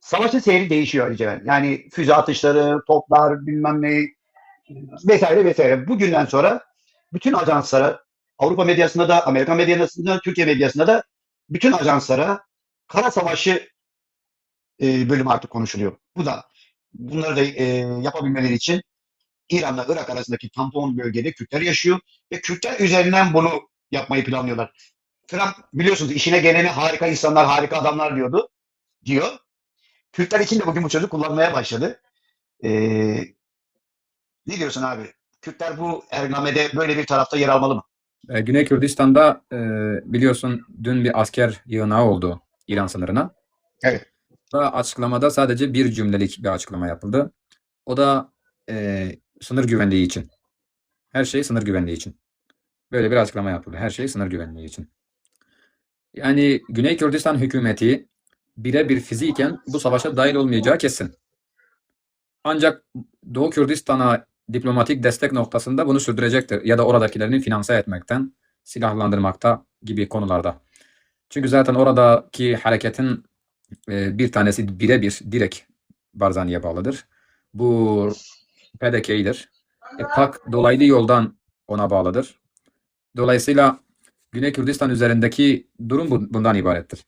savaşın seyri değişiyor Ali Ceren. Yani füze atışları, toplar, bilmem ne vesaire vesaire. Bugünden sonra bütün ajanslara, Avrupa medyasında da, Amerikan medyasında, Türkiye medyasında da bütün ajanslara kara savaşı bölümü artık konuşuluyor. Bu da bunları da yapabilmeleri için İran'la Irak arasındaki tampon bölgede Kürtler yaşıyor ve Kürtler üzerinden bunu yapmayı planlıyorlar. Trump biliyorsunuz işine geleni harika insanlar, harika adamlar diyor. Kürtler için de bugün bu sözü kullanmaya başladı. Ee, Ne diyorsun abi? Kürtler bu ernamede böyle bir tarafta yer almalı mı? Güney Kürdistan'da biliyorsun dün bir asker yığınağı oldu İran sınırına. Evet. Da açıklamada sadece bir cümlelik bir açıklama yapıldı. O da sınır güvenliği için. Her şey sınır güvenliği için. Böyle bir açıklama yapıldı. Her şey sınır güvenliği için. Yani Güney Kürdistan hükümeti birebir fiziken bu savaşa dahil olmayacağı kesin. Ancak Doğu Kürdistan'a diplomatik destek noktasında bunu sürdürecektir. Ya da oradakilerini finanse etmekten, silahlandırmakta gibi konularda. Çünkü zaten oradaki hareketin bir tanesi birebir direkt Barzani'ye bağlıdır. Bu PDK'dir. PAK dolaylı yoldan ona bağlıdır. Dolayısıyla Güney Kürdistan üzerindeki durum bundan ibarettir.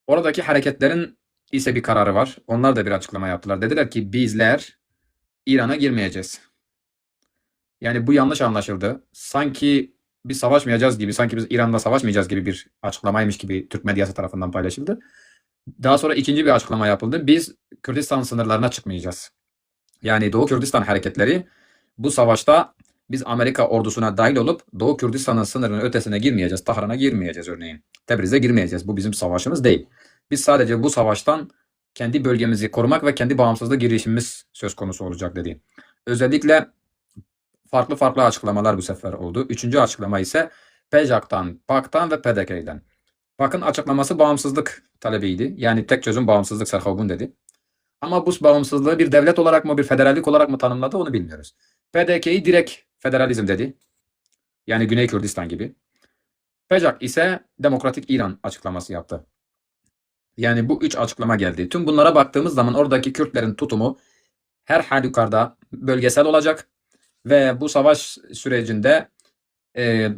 Oradaki hareketlerin ise bir kararı var. Onlar da bir açıklama yaptılar. Dediler ki bizler İran'a girmeyeceğiz. Yani bu yanlış anlaşıldı. Sanki biz savaşmayacağız gibi, sanki biz İran'la savaşmayacağız gibi bir açıklamaymış gibi Türk medyası tarafından paylaşıldı. Daha sonra ikinci bir açıklama yapıldı. Biz Kürdistan sınırlarına çıkmayacağız. Yani Doğu Kürdistan hareketleri bu savaşta biz Amerika ordusuna dahil olup Doğu Kürdistan'ın sınırının ötesine girmeyeceğiz. Tahran'a girmeyeceğiz örneğin. Tebriz'e girmeyeceğiz. Bu bizim savaşımız değil. Biz sadece bu savaştan kendi bölgemizi korumak ve kendi bağımsızlık girişimimiz söz konusu olacak dedi. Özellikle farklı açıklamalar bu sefer oldu. Üçüncü açıklama ise PJAK'tan, PAK'tan ve PDK'den. PAK'ın açıklaması bağımsızlık talebiydi. Yani tek çözüm bağımsızlık Serhavbun dedi. Ama bu bağımsızlığı bir devlet olarak mı bir federallik olarak mı tanımladı onu bilmiyoruz. PDK'yi direkt federalizm dedi. Yani Güney Kürdistan gibi. PJAK ise Demokratik İran açıklaması yaptı. Yani bu üç açıklama geldi. Tüm bunlara baktığımız zaman oradaki Kürtlerin tutumu her halükarda bölgesel olacak ve bu savaş sürecinde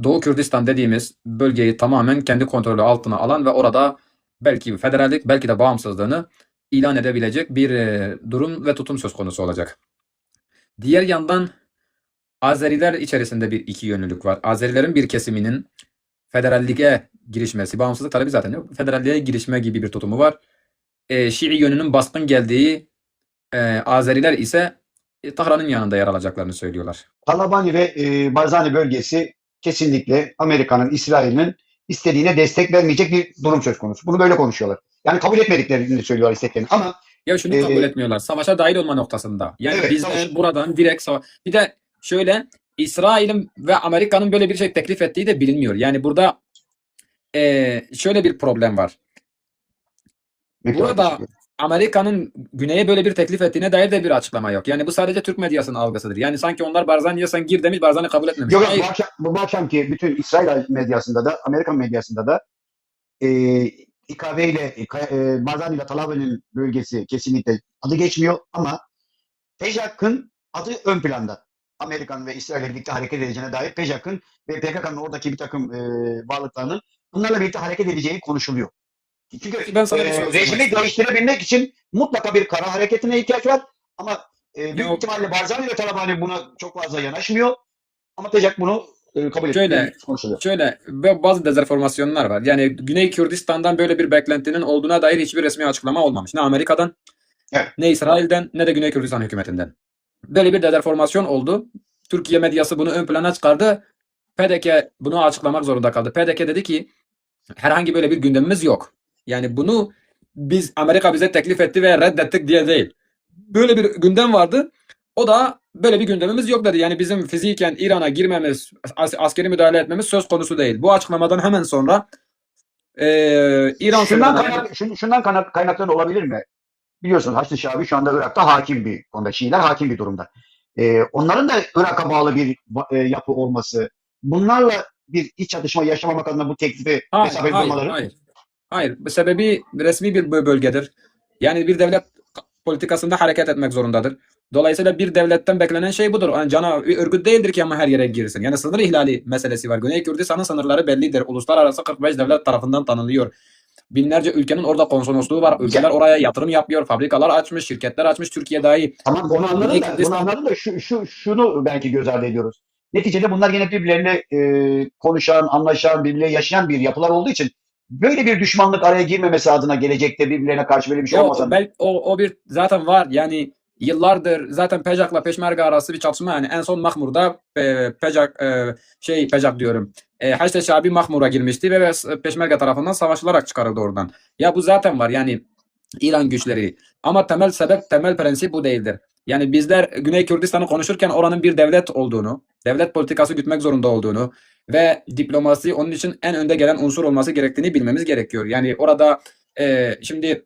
Doğu Kürdistan dediğimiz bölgeyi tamamen kendi kontrolü altına alan ve orada belki federallik belki de bağımsızlığını ilan edebilecek bir durum ve tutum söz konusu olacak. Diğer yandan Azeriler içerisinde bir iki yönlülük var. Azerilerin bir kesiminin federalliğe girişmesi, bağımsızlık talebi zaten yok. Federalliğe girişme gibi bir tutumu var. Şii yönünün baskın geldiği Azeriler ise Tahran'ın yanında yer alacaklarını söylüyorlar. Talabani ve Barzani bölgesi kesinlikle Amerika'nın, İsrail'in istediğine destek vermeyecek bir durum söz konusu. Bunu böyle konuşuyorlar. Yani kabul etmediklerini söylüyorlar isteklerini. Ama Ya şunu kabul etmiyorlar. Savaşa dahil olma noktasında. Yani evet, bizler buradan direkt bir de şöyle İsrail'in ve Amerika'nın böyle bir şey teklif ettiği de bilinmiyor. Yani burada şöyle bir problem var. Burada Amerika'nın güneye böyle bir teklif ettiğine dair de bir açıklama yok. Yani bu sadece Türk medyasının algısıdır. Yani sanki onlar Barzani'ye sen gir demiş, Barzani kabul etmemiş. Yok, bu akşamki bütün İsrail medyasında da, Amerikan medyasında da İKB ile Barzani ile Talabani'nin bölgesi kesinlikle adı geçmiyor ama PJAK'ın adı ön planda. Amerikan ve İsrail'le birlikte hareket edeceğine dair PJAK'ın ve PKK'nın oradaki bir takım varlıklarının bunlarla birlikte hareket edeceği konuşuluyor. Çünkü Ben sana bir soru rejimi değiştirebilmek için mutlaka bir kara hareketine ihtiyaç var. Ama büyük ihtimalle Barzani ve Talabani buna çok fazla yanaşmıyor. Ama PJAK bunu kabul ediyor. Şöyle bazı dezenformasyonlar var. Yani Güney Kürdistan'dan böyle bir beklentinin olduğuna dair hiçbir resmi açıklama olmamış. Ne Amerika'dan, evet, ne İsrail'den, ne de Güney Kürdistan hükümetinden. Böyle bir dezenformasyon oldu. Türkiye medyası bunu ön plana çıkardı. PDK bunu açıklamak zorunda kaldı. PDK dedi ki herhangi böyle bir gündemimiz yok. Yani bunu Amerika bize teklif etti ve reddettik diye değil. Böyle bir gündem vardı. O da böyle bir gündemimiz yok dedi. Yani bizim fiziken İran'a girmemiz, askeri müdahale etmemiz söz konusu değil. Bu açıklamadan hemen sonra İran şundan kaynaklı olabilir mi? Biliyorsunuz Haçlı Şabi şu anda Irak'ta hakim bir konuda. Şiiler hakim bir durumda. Onların da Irak'a bağlı bir yapı olması, bunlarla bir iç çatışma yaşamamak adına bu teklifi mesafeli durmaları. Hayır. Sebebi resmi bir bölgedir. Yani bir devlet politikasında hareket etmek zorundadır. Dolayısıyla bir devletten beklenen şey budur. Yani cana örgüt değildir ki ama her yere girsin. Yani sınır ihlali meselesi var. Güney Kürdistan'ın sınırları bellidir. Uluslararası 45 devlet tarafından tanınıyor. Binlerce ülkenin orada konsolosluğu var. Ülkeler Ya, oraya yatırım yapıyor. Fabrikalar açmış, şirketler açmış. Türkiye dahi tamam onu Güney anladım da bunu Kürdistan anladım da şunu belki göz ardı ediyoruz. Neticede bunlar yine birbirlerine konuşan, anlaşan, birbirleriyle yaşayan bir yapılar olduğu için böyle bir düşmanlık araya girmemesi adına gelecekte birbirlerine karşı böyle bir şey o olmasa. belki o bir zaten var. Yani yıllardır zaten Pejak'la Peşmerga arası bir çatışma, yani en son Mahmur'da Pejak diyorum. Haçlı Şabi Mahmur'a girmişti ve Peşmerga tarafından savaşılarak çıkarıldı oradan. Ya bu zaten var. Yani İran güçleri. Ama temel sebep, temel prensip bu değildir. Yani bizler Güney Kürdistan'ı konuşurken oranın bir devlet olduğunu, devlet politikası gütmek zorunda olduğunu ve diplomasi onun için en önde gelen unsur olması gerektiğini bilmemiz gerekiyor. Yani orada şimdi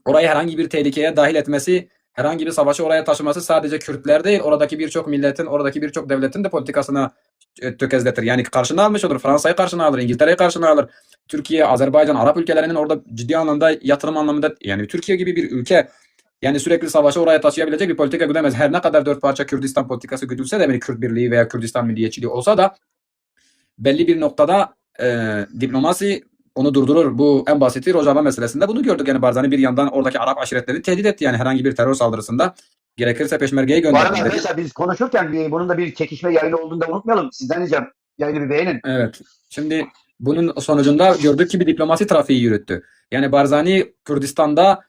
orayı herhangi bir tehlikeye dahil etmesi, herhangi bir savaşı oraya taşıması sadece Kürtler değil, oradaki birçok milletin, oradaki birçok devletin de politikasına tökezletir. Yani karşına almış olur. Fransa'yı karşına alır, İngiltere'yi karşına alır. Türkiye, Azerbaycan, Arap ülkelerinin orada ciddi anlamda yatırım anlamında, yani Türkiye gibi bir ülke yani sürekli savaşı oraya taşıyabilecek bir politika güdemez. Her ne kadar dört parça Kürdistan politikası güdülse de, yani Kürt Birliği veya Kürdistan milliyetçiliği olsa da belli bir noktada diplomasi onu durdurur. Bu en basiti Rojava meselesinde bunu gördük. Yani Barzani bir yandan oradaki Arap aşiretleri tehdit etti. Yani herhangi bir terör saldırısında gerekirse peşmergeyi Bu arada gönderirim dedi. arkadaşlar biz konuşurken bunun da bir çekişme yayını olduğunu da unutmayalım. Sizden ricam yayını bir beğenin. Evet. Şimdi bunun sonucunda gördük ki bir diplomasi trafiği yürüttü. Yani Barzani Kürdistan'da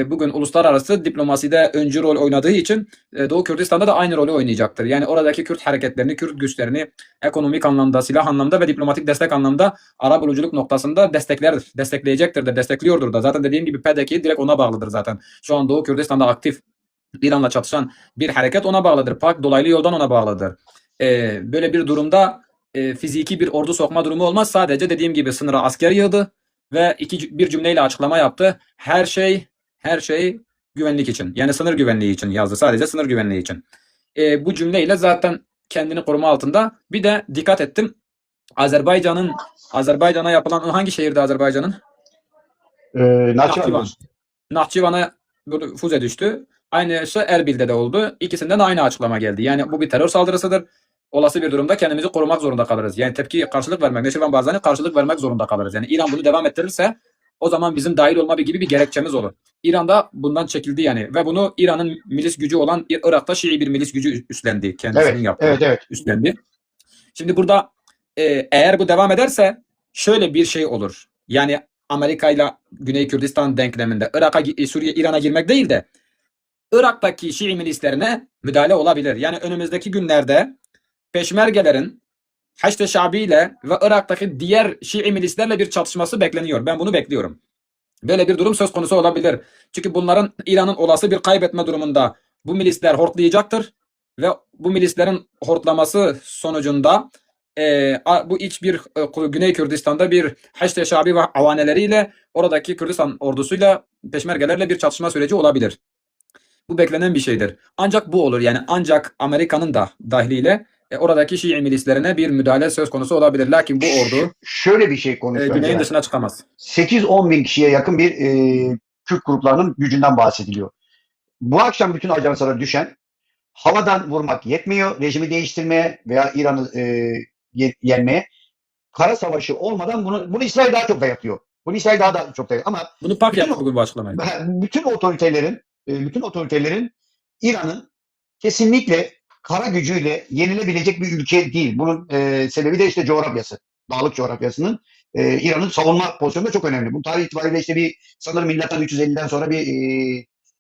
bugün uluslararası diplomaside öncü rol oynadığı için Doğu Kürdistan'da da aynı rolü oynayacaktır. Yani oradaki Kürt hareketlerini, Kürt güçlerini ekonomik anlamda, silah anlamda ve diplomatik destek anlamda ara buluculuk noktasında destekleyecektir de, destekliyordur da. Zaten dediğim gibi PDK direkt ona bağlıdır zaten. Şu an Doğu Kürdistan'da aktif İran'la çatışan bir hareket ona bağlıdır. PAK dolaylı yoldan ona bağlıdır. Böyle bir durumda fiziki bir ordu sokma durumu olmaz. Sadece dediğim gibi sınıra asker yığdı ve bir cümleyle açıklama yaptı. Her şey güvenlik için. Yani sınır güvenliği için yazdı. Sadece sınır güvenliği için. Bu cümleyle zaten kendini koruma altında. Bir de dikkat ettim. Azerbaycan'a yapılan, hangi şehirde Azerbaycan'ın? Nahçıvan. Nahçıvan'a füze düştü. Aynısı Erbil'de de oldu. İkisinden de aynı açıklama geldi. Yani bu bir terör saldırısıdır. Olası bir durumda kendimizi korumak zorunda kalırız. Yani karşılık vermek, Neşirvan Barzani karşılık vermek zorunda kalırız. Yani İran bunu devam ettirirse o zaman bizim dahil olma gibi bir gerekçemiz olur. İran da bundan çekildi yani. Ve bunu İran'ın milis gücü olan Irak'ta Şii bir milis gücü üstlendi. Kendisinin Evet, yaptığı. evet. Üstlendi. Şimdi burada eğer bu devam ederse şöyle bir şey olur. Yani Amerika ile Güney Kürdistan denkleminde Suriye, İran'a girmek değil de Irak'taki Şii milislerine müdahale olabilir. Yani önümüzdeki günlerde Peşmergelerin Haçlı Şabi ile ve Irak'taki diğer Şii milislerle bir çatışması bekleniyor. Ben bunu bekliyorum. Böyle bir durum söz konusu olabilir. Çünkü bunların, İran'ın olası bir kaybetme durumunda bu milisler hortlayacaktır ve bu milislerin hortlaması sonucunda bu Güney Kürdistan'da bir Haçlı Şabi ve avaneleriyle oradaki Kürdistan ordusuyla peşmergelerle bir çatışma süreci olabilir. Bu beklenen bir şeydir. Ancak bu olur. Yani ancak Amerika'nın da dahliyle oradaki Şii milislerine bir müdahale söz konusu olabilir. Lakin bu ordu Şöyle bir şey konuşuyor güneyin Ceren. dışına çıkamaz. 8-10 bin kişiye yakın bir Kürt gruplarının gücünden bahsediliyor. Bu akşam bütün ajanslara düşen havadan vurmak yetmiyor. Rejimi değiştirmeye veya İran'ı yenmeye. Kara savaşı olmadan bunu İsrail daha çok dayatıyor. Bunu İsrail daha da çok dayatıyor. Ama Bunu PAK bütün yaptı bugün bu açıklamayı. bütün otoriterlerin İran'ın kesinlikle kara gücüyle yenilebilecek bir ülke değil. Bunun sebebi de işte coğrafyası. Dağlık coğrafyasının İran'ın savunma pozisyonu da çok önemli. Bu tarih itibariyle işte sanırım milattan 350'den sonra bir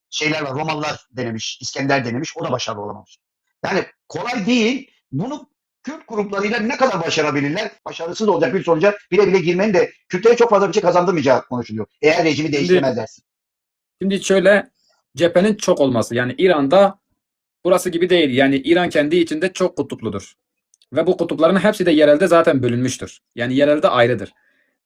şeyler var. Romalılar denemiş, İskender denemiş. O da başarılı olamamış. Yani kolay değil. Bunu Kürt gruplarıyla ne kadar başarabilirler? Başarısız olacak bir sonuca bile girmenin de Kürtlere çok fazla bir şey kazandırmayacağı konuşuluyor. Eğer rejimi değiştirmezlerse. Şimdi şöyle, cephenin çok olması. Yani İran'da burası gibi değil. Yani İran kendi içinde çok kutupludur. Ve bu kutupların hepsi de yerelde zaten bölünmüştür. Yani yerelde ayrıdır.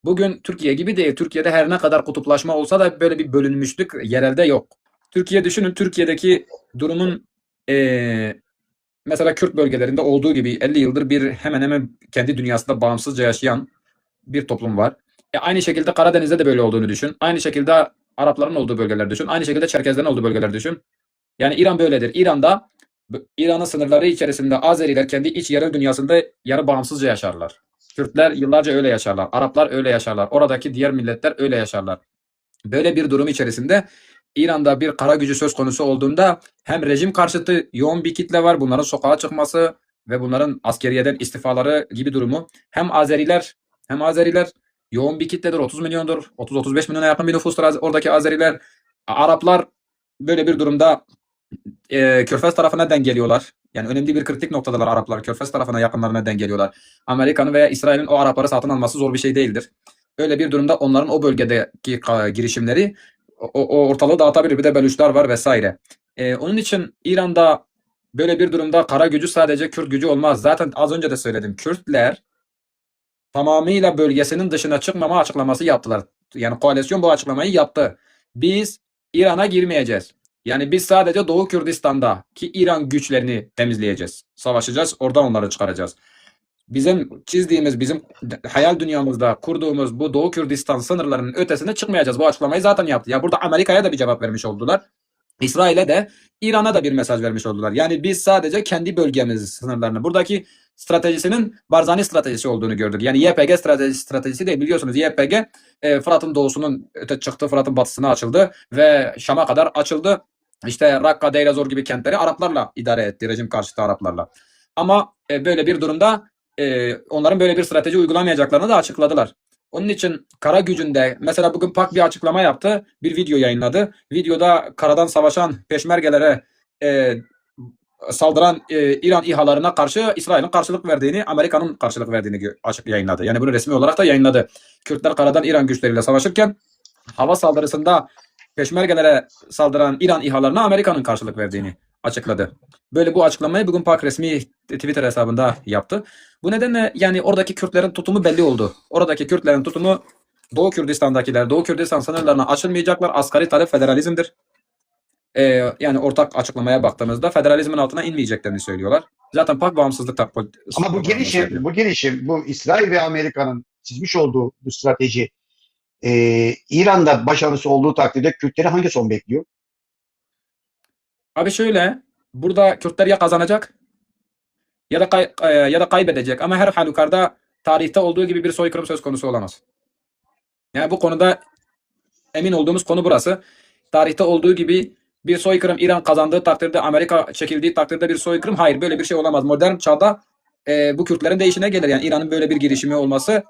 Bugün Türkiye gibi değil. Türkiye'de her ne kadar kutuplaşma olsa da böyle bir bölünmüşlük yerelde yok. Türkiye düşünün, Türkiye'deki durumun mesela Kürt bölgelerinde olduğu gibi 50 yıldır hemen hemen kendi dünyasında bağımsızca yaşayan bir toplum var. Aynı şekilde Karadeniz'de de böyle olduğunu düşün. Aynı şekilde Arapların olduğu bölgeler düşün. Aynı şekilde Çerkezlerin olduğu bölgeler düşün. Yani İran böyledir. İran'ın sınırları içerisinde Azeriler kendi iç yerel dünyasında yarı bağımsızca yaşarlar. Kürtler yıllarca öyle yaşarlar. Araplar öyle yaşarlar. Oradaki diğer milletler öyle yaşarlar. Böyle bir durum içerisinde İran'da bir kara gücü söz konusu olduğunda hem rejim karşıtı yoğun bir kitle var. Bunların sokağa çıkması ve bunların askeriyeden istifaları gibi durumu. Hem Azeriler yoğun bir kitledir. 30 milyondur. 30-35 milyona yakın bir nüfustur oradaki Azeriler. Araplar böyle bir durumda Körfez tarafına dengeliyorlar. Yani önemli bir kritik noktadalar Araplar. Körfez tarafına yakınlarına dengeliyorlar. Amerika'nın veya İsrail'in o Arapları satın alması zor bir şey değildir. Öyle bir durumda onların o bölgedeki girişimleri o ortalığı dağıtabilir. Bir de Belüşler var vesaire. Onun için İran'da böyle bir durumda kara gücü sadece Kürt gücü olmaz. Zaten az önce de söyledim. Kürtler tamamıyla bölgesinin dışına çıkmama açıklaması yaptılar. Yani koalisyon bu açıklamayı yaptı. Biz İran'a girmeyeceğiz. Yani biz sadece Doğu Kürdistan'daki İran güçlerini temizleyeceğiz. Savaşacağız, oradan onları çıkaracağız. Bizim hayal dünyamızda kurduğumuz bu Doğu Kürdistan sınırlarının ötesine çıkmayacağız. Bu açıklamayı zaten yaptı. Ya burada Amerika'ya da bir cevap vermiş oldular. İsrail'e de İran'a da bir mesaj vermiş oldular. Yani biz sadece kendi bölgemiz sınırlarını, buradaki stratejisinin Barzani stratejisi olduğunu gördük. Yani YPG stratejisi değil, biliyorsunuz YPG Fırat'ın doğusunun çıktı, Fırat'ın batısına açıldı ve Şam'a kadar açıldı. İşte Rakka, Deir ez-Zor gibi kentleri Araplarla idare etti, rejim karşıtı Araplarla. Ama böyle bir durumda onların böyle bir strateji uygulamayacaklarını da açıkladılar. Onun için kara gücünde mesela bugün PAK bir açıklama yaptı. Bir video yayınladı. Videoda karadan savaşan peşmergelere saldıran İran İHA'larına karşı İsrail'in karşılık verdiğini, Amerika'nın karşılık verdiğini açık yayınladı. Yani bunu resmi olarak da yayınladı. Kürtler karadan İran güçleriyle savaşırken hava saldırısında peşmergelere saldıran İran İHA'larına Amerika'nın karşılık verdiğini açıkladı. Böyle bu açıklamayı bugün PAK resmi Twitter hesabında yaptı. Bu nedenle yani oradaki Kürtlerin tutumu belli oldu. Oradaki Kürtlerin tutumu Doğu Kürdistan'dakiler, Doğu Kürdistan sınırlarına açılmayacaklar. Asgari talep federalizmdir. Yani ortak açıklamaya baktığımızda federalizmin altına inmeyeceklerini söylüyorlar. Zaten PAK bağımsızlık Ama bu İsrail ve Amerika'nın çizmiş olduğu bu strateji İran'da başarısı olduğu takdirde Kürtleri hangi son bekliyor? Abi şöyle, burada Kürtler ya kazanacak ya da kaybedecek ama her halükarda tarihte olduğu gibi bir soykırım söz konusu olamaz. Yani bu konuda emin olduğumuz konu burası. Tarihte olduğu gibi bir soykırım İran kazandığı takdirde, Amerika çekildiği takdirde bir soykırım, hayır, böyle bir şey olamaz. Modern çağda bu Kürtlerin de işine gelir. Yani İran'ın böyle bir girişimi olması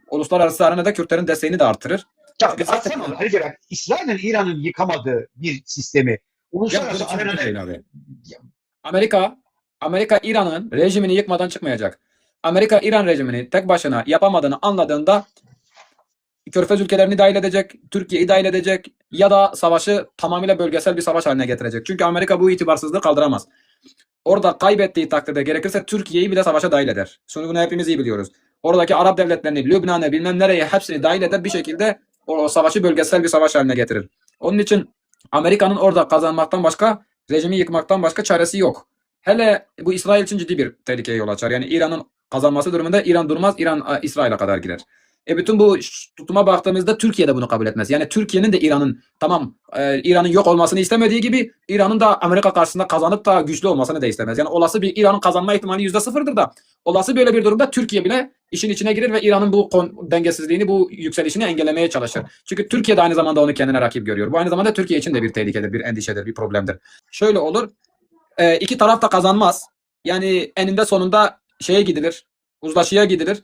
uluslararası arenada Kürtlerin desteğini de artırır. Ya aslında İsrail'in İran'ın yıkamadığı bir sistemi uluslararası arenada Amerika İran'ın rejimini yıkmadan çıkmayacak. Amerika İran rejimini tek başına yapamadığını anladığında Körfez ülkelerini dahil edecek, Türkiye'yi dahil edecek ya da savaşı tamamıyla bölgesel bir savaş haline getirecek. Çünkü Amerika bu itibarsızlığı kaldıramaz. Orada kaybettiği takdirde gerekirse Türkiye'yi bile savaşa dahil eder. Bunu hepimiz iyi biliyoruz. Oradaki Arap devletlerini, Lübnan'ı bilmem nereye hepsini dahil eder, bir şekilde o savaşı bölgesel bir savaş haline getirir. Onun için Amerika'nın orada kazanmaktan başka, rejimi yıkmaktan başka çaresi yok. Hele bu İsrail için ciddi bir tehlikeye yol açar. Yani İran'ın kazanması durumunda İran durmaz, İran İsrail'e kadar gider. Bütün bu tutuma baktığımızda Türkiye de bunu kabul etmez. Yani Türkiye'nin de İran'ın yok olmasını istemediği gibi İran'ın da Amerika karşısında kazanıp da güçlü olmasını da istemez. Yani olası bir İran'ın kazanma ihtimali %0'dır da olası böyle bir durumda Türkiye bile işin içine girer ve İran'ın bu dengesizliğini, bu yükselişini engellemeye çalışır. Çünkü Türkiye de aynı zamanda onu kendine rakip görüyor. Bu aynı zamanda Türkiye için de bir tehlikedir, bir endişedir, bir problemdir. Şöyle olur. İki taraf da kazanmaz. Yani eninde sonunda şeye gidilir, uzlaşıya gidilir.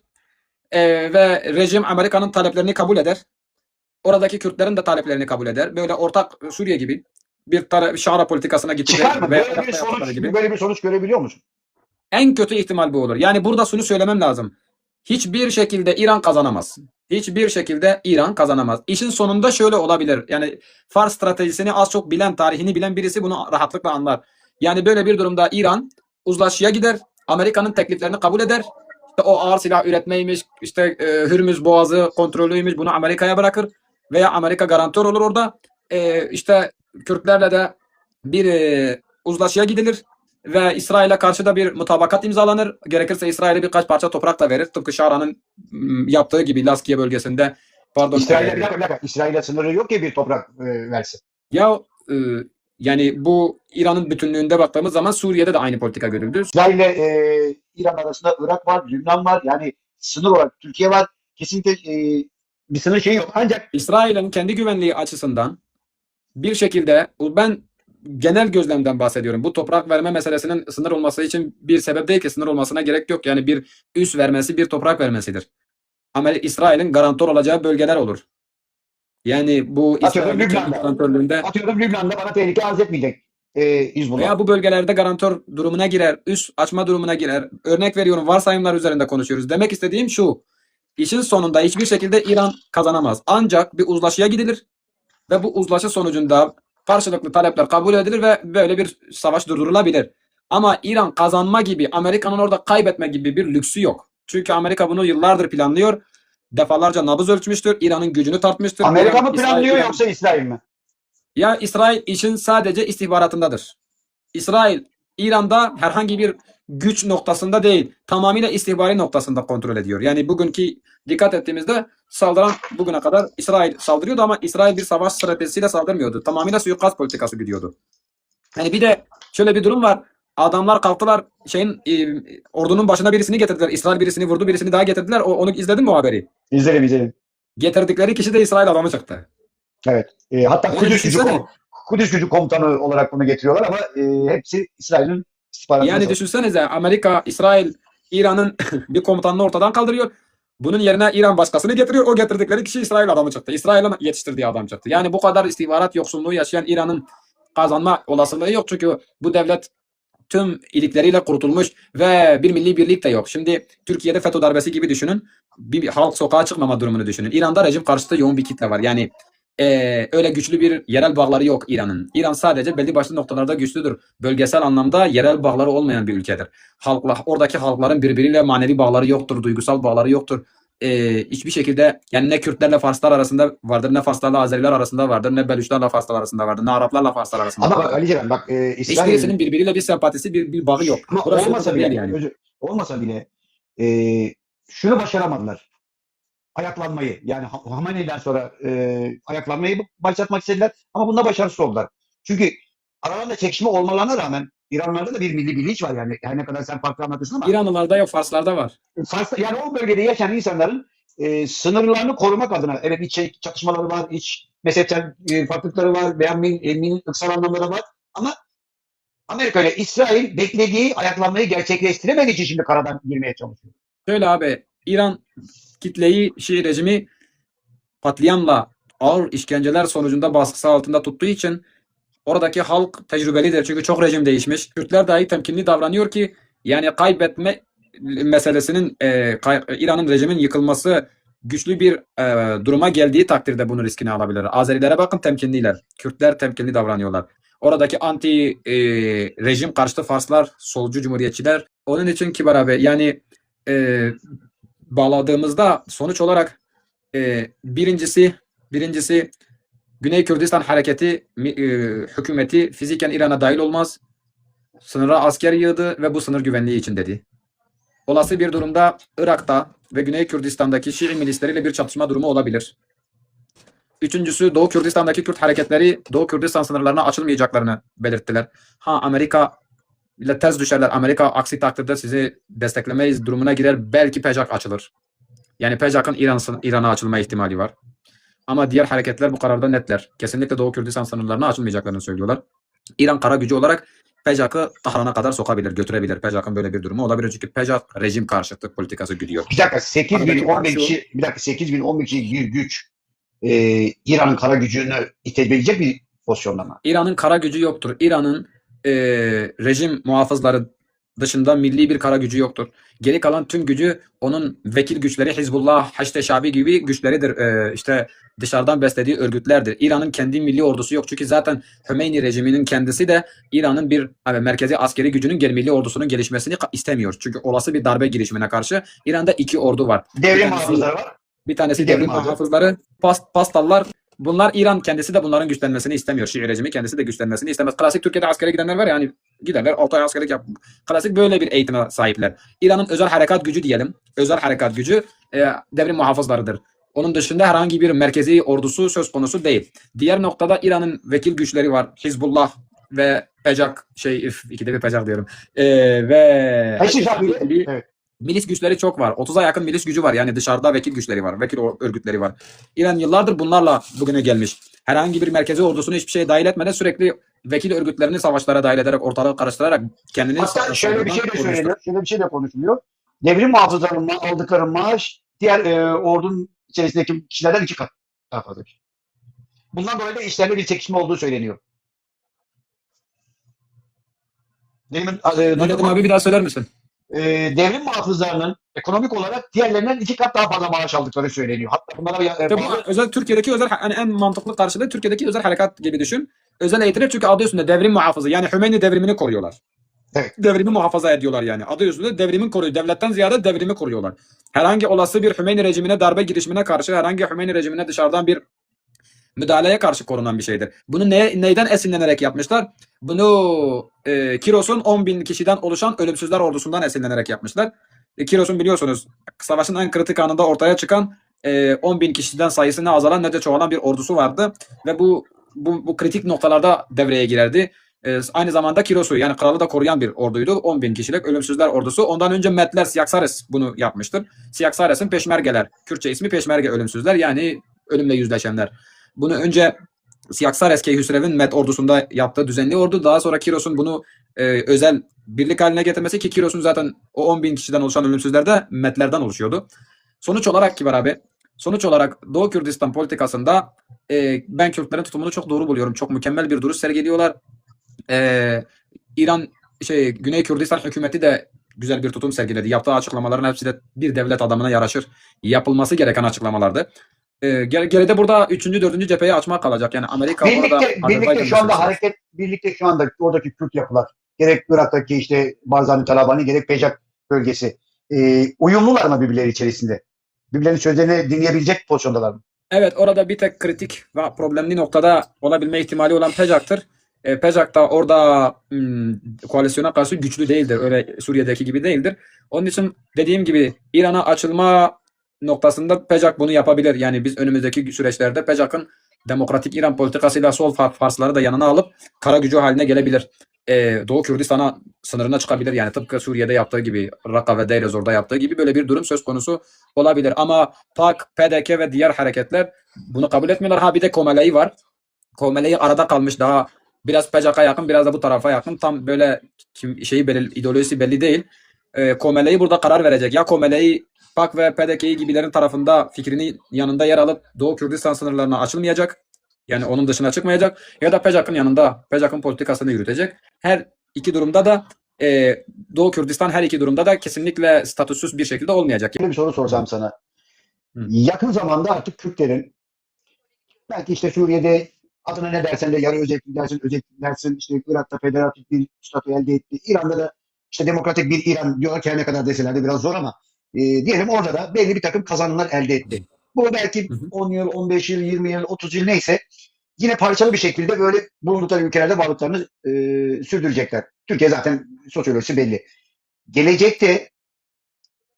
Ve rejim Amerika'nın taleplerini kabul eder. Oradaki Kürtlerin de taleplerini kabul eder. Böyle ortak Suriye gibi bir şara politikasına gittirir. Çıkar mı? Böyle bir sonuç görebiliyor musun? En kötü ihtimal bu olur. Yani burada şunu söylemem lazım. Hiçbir şekilde İran kazanamaz. Hiçbir şekilde İran kazanamaz. İşin sonunda şöyle olabilir. Yani Fars stratejisini az çok bilen, tarihini bilen birisi bunu rahatlıkla anlar. Yani böyle bir durumda İran uzlaşıya gider. Amerika'nın tekliflerini kabul eder. İşte o ağır silah üretmeymiş, işte Hürmüz Boğazı kontrolüymüş, bunu Amerika'ya bırakır. Veya Amerika garantör olur orada. İşte Kürtlerle de bir uzlaşıya gidilir. Ve İsrail'e karşı da bir mutabakat imzalanır. Gerekirse İsrail'e birkaç parça toprak da verir. Tıpkı Şara'nın yaptığı gibi Laskiye bölgesinde Pardon. İsrail'e bir dakika. İsrail'e sınırı yok ki bir toprak versin. Ya yani bu İran'ın bütünlüğünde baktığımız zaman Suriye'de de aynı politika görüldü. İsrail'le İran arasında Irak var, Lübnan var. Yani sınır olarak Türkiye var. Kesinlikle bir sınır şeyi yok. Ancak İsrail'in kendi güvenliği açısından bir şekilde ben genel gözlemden bahsediyorum. Bu toprak verme meselesinin sınır olması için bir sebep değil ki, sınır olmasına gerek yok. Yani bir üs vermesi bir toprak vermesidir. Ama İsrail'in garantor olacağı bölgeler olur. Yani bu atıyorum İsrail'in kendi Lübnan'da. garantörlüğünde Atıyorum Lübnan'da bana tehlike arz etmeyecek Hizbullah. veya bu bölgelerde garantör durumuna girer, üs açma durumuna girer. Örnek veriyorum, varsayımlar üzerinde konuşuyoruz. Demek istediğim şu: işin sonunda hiçbir şekilde İran kazanamaz. Ancak bir uzlaşıya gidilir ve bu uzlaşı sonucunda karşılıklı talepler kabul edilir ve böyle bir savaş durdurulabilir. Ama İran kazanma gibi, Amerika'nın orada kaybetme gibi bir lüksü yok. Çünkü Amerika bunu yıllardır planlıyor. Defalarca nabız ölçmüştür. İran'ın gücünü tartmıştır. Amerika mı İsrail, planlıyor yoksa İsrail mi? Ya İsrail işin sadece istihbaratındadır. İsrail İran'da herhangi bir güç noktasında değil, tamamıyla istihbari noktasında kontrol ediyor. Yani bugünkü dikkat ettiğimizde saldıran bugüne kadar İsrail saldırıyordu ama İsrail bir savaş stratejisiyle saldırmıyordu. Tamamıyla suikast politikası gidiyordu. Yani bir de şöyle bir durum var. Adamlar kalktılar ordunun başına birisini getirdiler. İsrail birisini vurdu, birisini daha getirdiler. Onu izledin mi o haberi? İzleyelim. Getirdikleri kişi de İsrail adamı çıktı. Evet. Hatta Yani Kudüs gücü komutanı olarak bunu getiriyorlar ama hepsi İsrail'in istihbaratına Yani düşünsenize, Amerika, İsrail, İran'ın bir komutanını ortadan kaldırıyor. Bunun yerine İran başkasını getiriyor. O getirdikleri kişi İsrail adamı çıktı. İsrail'in yetiştirdiği adam çıktı. Yani bu kadar istihbarat yoksunluğu yaşayan İran'ın kazanma olasılığı yok. Çünkü bu devlet tüm ilikleriyle kurtulmuş ve bir milli birlik de yok. Şimdi Türkiye'de FETÖ darbesi gibi düşünün. Bir halk sokağa çıkmama durumunu düşünün. İran'da rejim karşıtı yoğun bir kitle var. Yani öyle güçlü bir yerel bağları yok İran'ın. İran sadece belli başlı noktalarda güçlüdür. Bölgesel anlamda yerel bağları olmayan bir ülkedir. Oradaki halkların birbiriyle manevi bağları yoktur, duygusal bağları yoktur. Hiçbir şekilde, yani ne Kürtlerle Farslar arasında vardır, ne Farslarla Azeriler arasında vardır, ne Belüşlerle Farslar arasında vardır, ne Araplarla Farslar arasında ama vardır. bak Ali Ceren, bak İsrail Hiçbirisinin birbiriyle bir sempatisi, bir bağı yok. ama Burası olmasa değil bile yani. olmasa bile şunu başaramadılar. Ayaklanmayı, yani Hamane'den sonra ayaklanmayı başlatmak istediler ama bunda başarısız oldular. Çünkü aralarında çekişme olmalarına rağmen İranlarda da bir milli bilinç var, yani her ne kadar sen farklı anlatırsın ama İranlılarda yok, Farslarda var. Yani o bölgede yaşayan insanların sınırlarını korumak adına, evet, iç çatışmaları var, iç mezhepsel farklılıkları var veya ırksal anlamları var ama Amerika ile İsrail beklediği ayaklanmayı gerçekleştiremediği için şimdi karadan girmeye çalışıyor. Şöyle abi, İran kitleyi, Şii rejimi katliamla, ağır işkenceler sonucunda baskısı altında tuttuğu için oradaki halk tecrübelidir. Çünkü çok rejim değişmiş. Kürtler dahi temkinli davranıyor ki yani kaybetme meselesinin İran'ın rejimin yıkılması güçlü bir duruma geldiği takdirde bunun riskini alabilir. Azerilere bakın, temkinliler. Kürtler temkinli davranıyorlar. Oradaki anti rejim karşıtı Farslar, solcu cumhuriyetçiler. Onun için Kibar abi, yani bağladığımızda sonuç olarak birincisi Güney Kürdistan hareketi hükümeti fiziken İran'a dahil olmaz. Sınıra asker yığdı ve bu sınır güvenliği için dedi. Olası bir durumda Irak'ta ve Güney Kürdistan'daki Şii milisleriyle bir çatışma durumu olabilir. Üçüncüsü, Doğu Kürdistan'daki Kürt hareketleri Doğu Kürdistan sınırlarına açılmayacaklarını belirttiler. Amerika ile ters düşerler. Amerika aksi takdirde sizi desteklemeyiz durumuna girer. Belki PEJAK açılır. Yani PEJAK'ın İran'a açılma ihtimali var. Ama diğer hareketler bu kararda netler. Kesinlikle Doğu Kürdistan sınırlarına açılmayacaklarını söylüyorlar. İran kara gücü olarak PEJAK'ı Tahran'a kadar sokabilir, götürebilir. PEJAK'ın böyle bir durumu olabilir. Çünkü PEJAK rejim karşıtı politikası gidiyor. Bir dakika 8 bin 11 kişi, bir dakika 8 bin 11 kişi bir güç İran'ın kara gücünü itebilecek bir pozisyonda mı? İran'ın kara gücü yoktur. İran'ın rejim muhafızları dışında milli bir kara gücü yoktur. Geri kalan tüm gücü onun vekil güçleri, Hizbullah, Haçlı Şabi gibi güçleridir. İşte dışarıdan beslediği örgütlerdir. İran'ın kendi milli ordusu yok. Çünkü zaten Hümeyni rejiminin kendisi de İran'ın bir merkezi askeri gücünün, milli ordusunun gelişmesini istemiyor. Çünkü olası bir darbe girişimine karşı İran'da iki ordu var. Devrim muhafızları var. Bir tanesi devrim muhafızları, Pastallar. Bunlar, İran kendisi de bunların güçlenmesini istemiyor. Şii rejimi kendisi de güçlenmesini istemez. Klasik Türkiye'de askere gidenler var ya, hani giderler 6 ay askerlik yap. Klasik böyle bir eğitime sahipler. İran'ın özel harekat gücü diyelim. Özel harekat gücü devrim muhafızlarıdır. Onun dışında herhangi bir merkezi ordusu söz konusu değil. Diğer noktada İran'ın vekil güçleri var. Hizbullah ve PECAK ikide bir PECAK diyorum. Ve Haçlı abiyle, gibi evet. milis güçleri çok var. 30'a yakın milis gücü var. Yani dışarıda vekil güçleri var. Vekil örgütleri var. İran yıllardır bunlarla bugüne gelmiş. Herhangi bir merkezi ordusunu hiçbir şeye dahil etmeden sürekli vekil örgütlerini savaşlara dahil ederek, ortalığı karıştırarak kendini Hatta şöyle bir şey de korumuştur. söyleniyor, şöyle bir şey de konuşuluyor. Devrim muhafızlarının aldıkları maaş diğer ordunun içerisindeki kişilerden 2 kat daha fazla. Bundan dolayı da işlerinde bir çekişme olduğu söyleniyor. Ne dedim abi, bir daha söyler misin? Devrim muhafızlarının ekonomik olarak diğerlerinden 2 kat daha fazla maaş aldıkları söyleniyor. Hatta bunlara İşte bu özel Türkiye'deki özel, hani en mantıklı karşılığı Türkiye'deki özel harekat gibi düşün. Özel eğitimler çünkü adı üstünde devrim muhafızı. Yani Hümeyni devrimini koruyorlar. Evet. Devrimi muhafaza ediyorlar yani. Adı üstünde devrimin koruyor. Devletten ziyade devrimi koruyorlar. Herhangi olası bir Hümeyni rejimine, darbe girişimine karşı, herhangi Hümeyni rejimine dışarıdan bir müdahaleye karşı korunan bir şeydir. Bunu neyden esinlenerek yapmışlar? Bunu Kiros'un 10.000 kişiden oluşan ölümsüzler ordusundan esinlenerek yapmışlar. Kiros'un biliyorsunuz savaşın en kritik anında ortaya çıkan 10.000 kişiden sayısı ne azalan ne de çoğalan bir ordusu vardı. Ve bu kritik noktalarda devreye girerdi. Aynı zamanda Kiros'u, yani kralı da koruyan bir orduydu. 10.000 kişilik ölümsüzler ordusu. Ondan önce Medler, Siyaksares bunu yapmıştır. Siyaksares'in peşmergeler. Kürtçe ismi peşmerge ölümsüzler, yani ölümle yüzleşenler. Bunu önce Siyaksares Keyhüsrev'in Med ordusunda yaptığı düzenli ordu. Daha sonra Kiros'un bunu özel birlik haline getirmesi, ki Kiros'un zaten o 10.000 kişiden oluşan ölümsüzler de Medlerden oluşuyordu. Sonuç olarak Kibar abi, sonuç olarak Doğu Kürdistan politikasında ben Kürtlerin tutumunu çok doğru buluyorum. Çok mükemmel bir duruş sergiliyorlar. İran Güney Kürdistan hükümeti de güzel bir tutum sergiledi. Yaptığı açıklamaların hepsi de bir devlet adamına yaraşır. Yapılması gereken açıklamalardı. Geride burada 3. 4. cepheyi açmak kalacak. Yani Amerika orada birlikte şu anda birlikte şu anda oradaki Kürt yapılar, gerek Irak'taki işte Barzani Talabani, gerek Pejak bölgesi uyumlular mı birbirleri içerisinde? Birbirlerinin sözlerini dinleyebilecek pozisyondalar mı? Evet, orada bir tek kritik ve problemli noktada olabilme ihtimali olan PECAK'tır. PECAK da orada koalisyona karşı güçlü değildir. Öyle Suriye'deki gibi değildir. Onun için dediğim gibi İran'a açılma noktasında PECAK bunu yapabilir. Yani biz önümüzdeki süreçlerde PECAK'ın demokratik İran politikasıyla sol Farsları da yanına alıp kara gücü haline gelebilir. Doğu Kürdistan'a sınırına çıkabilir. Yani tıpkı Suriye'de yaptığı gibi, Raqqa ve Deir ez-Zor'da yaptığı gibi böyle bir durum söz konusu olabilir. Ama PAK, PDK ve diğer hareketler bunu kabul etmiyorlar. Ha bir de Komeleyi var. Komeleyi arada kalmış, daha biraz PECAK'a yakın, biraz da bu tarafa yakın. Tam böyle ideolojisi belli değil. Komeleyi burada karar verecek. Ya Komeleyi PAK ve PDK gibilerin tarafında, fikrinin yanında yer alıp Doğu Kürdistan sınırlarına açılmayacak. Yani onun dışına çıkmayacak. Ya da PECAK'ın yanında, PECAK'ın politikasını yürütecek. Her iki durumda da Doğu Kürdistan her iki durumda da kesinlikle statüsüz bir şekilde olmayacak. Bir soru sorsam sana. Yakın zamanda artık Kürtlerin, belki işte Suriye'de adına ne dersen de yarı özellik dersin, işte Irak'ta federatif bir statü elde etti. İran'da da işte demokratik bir İran diyorlar ki, her ne kadar deseler de biraz zor ama diyelim orada da belli bir takım kazanımlar elde etti. Bu belki 10 yıl, 15 yıl, 20 yıl, 30 yıl neyse yine parçalı bir şekilde böyle bulundukları ülkelerde varlıklarını sürdürecekler. Türkiye zaten sosyolojisi belli. Gelecekte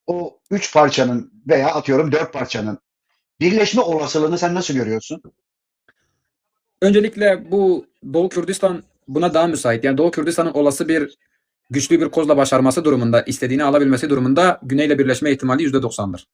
o 3 parçanın veya atıyorum 4 parçanın birleşme olasılığını sen nasıl görüyorsun? Öncelikle bu Doğu Kürdistan buna daha müsait. Yani Doğu Kürdistan'ın olası bir güçlü bir kozla başarması durumunda, istediğini alabilmesi durumunda Güney'le birleşme ihtimali %90'dır.